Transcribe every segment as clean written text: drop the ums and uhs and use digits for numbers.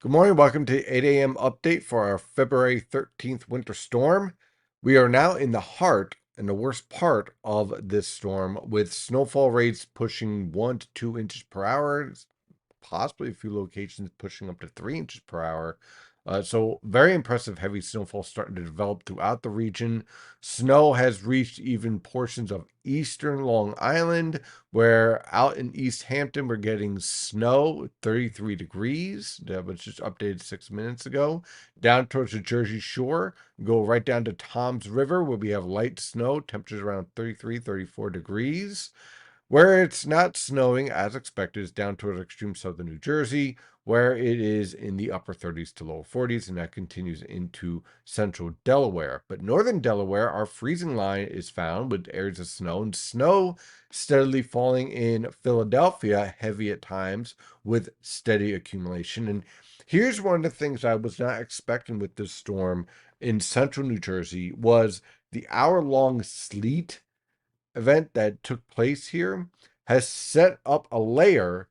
Good morning. Welcome to 8 a.m. update for our February 13th winter storm. We are now in the heart and the worst part of this storm with snowfall rates pushing 1 to 2 inches per hour, possibly a few locations pushing up to 3 inches per hour. So very impressive heavy snowfall starting to develop throughout the region. Snow has reached even portions of eastern Long Island, where out in East Hampton we're getting snow 33 degrees. That was just updated 6 minutes ago. Down towards the Jersey Shore, go right down to Tom's River where we have light snow, temperatures around 33, 34 degrees. Where it's not snowing as expected is down towards extreme southern New Jersey, where it is in the upper 30s to lower 40s, and that continues into central Delaware. But northern Delaware, our freezing line is found with areas of snow, and snow steadily falling in Philadelphia, heavy at times with steady accumulation. And here's one of the things I was not expecting with this storm in central New Jersey was the hour-long sleet event that took place here has set up a layer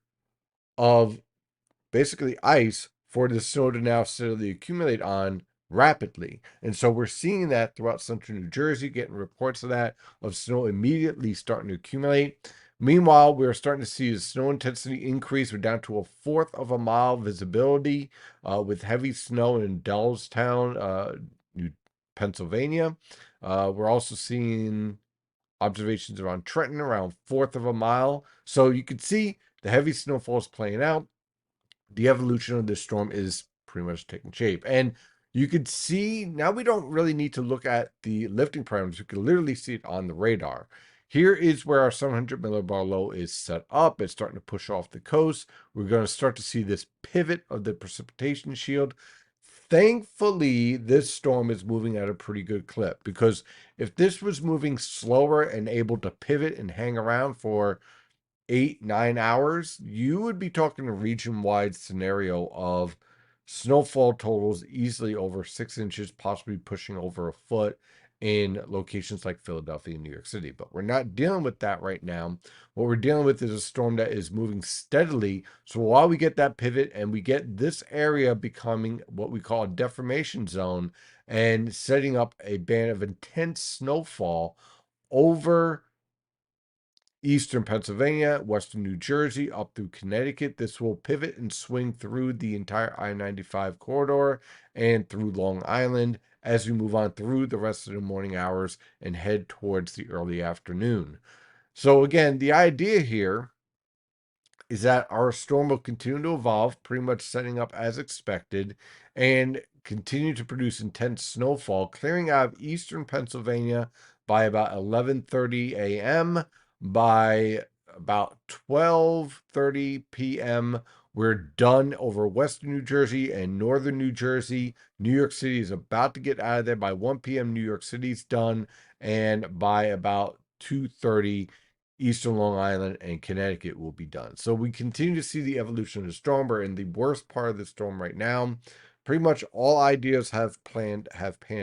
of basically ice for the snow to now steadily accumulate on rapidly. And so we're seeing that throughout central New Jersey, getting reports of that, of snow immediately starting to accumulate. Meanwhile, we're starting to see the snow intensity increase. We're down to a fourth of a mile visibility with heavy snow in Dellstown, New Pennsylvania. We're also seeing observations around Trenton, around fourth of a mile. So you can see the heavy snowfall is playing out. The evolution of this storm is pretty much taking shape. And you could see now we don't really need to look at the lifting parameters. You can literally see it on the radar. Here is where our 700 millibar low is set up. It's starting to push off the coast. We're going to start to see this pivot of the precipitation shield. Thankfully, this storm is moving at a pretty good clip, because if this was moving slower and able to pivot and hang around for 8, 9 hours, you would be talking a region-wide scenario of snowfall totals easily over 6 inches, possibly pushing over a foot in locations like Philadelphia and New York City. But we're not dealing with that right now. What we're dealing with is a storm that is moving steadily. So while we get that pivot and we get this area becoming what we call a deformation zone and setting up a band of intense snowfall over eastern Pennsylvania, western New Jersey, up through Connecticut. This will pivot and swing through the entire I-95 corridor and through Long Island as we move on through the rest of the morning hours and head towards the early afternoon. So again, the idea here is that our storm will continue to evolve, pretty much setting up as expected, and continue to produce intense snowfall, clearing out of eastern Pennsylvania by about 11:30 a.m. By about 12:30 p.m., we're done over western New Jersey and northern New Jersey. New York City is about to get out of there by 1 p.m. New York City's done, and by about 2:30 Eastern Long Island and Connecticut will be done. So we continue to see the evolution of the storm. We're in the worst part of the storm right now. Pretty much all ideas have panned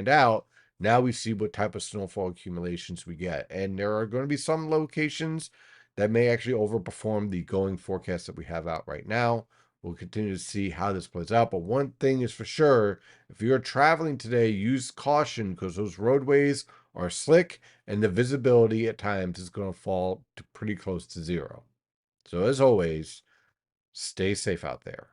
out. Now we see what type of snowfall accumulations we get. And there are going to be some locations that may actually overperform the going forecast that we have out right now. We'll continue to see how this plays out. But one thing is for sure, if you're traveling today, use caution, because those roadways are slick and the visibility at times is going to fall to pretty close to zero. So as always, stay safe out there.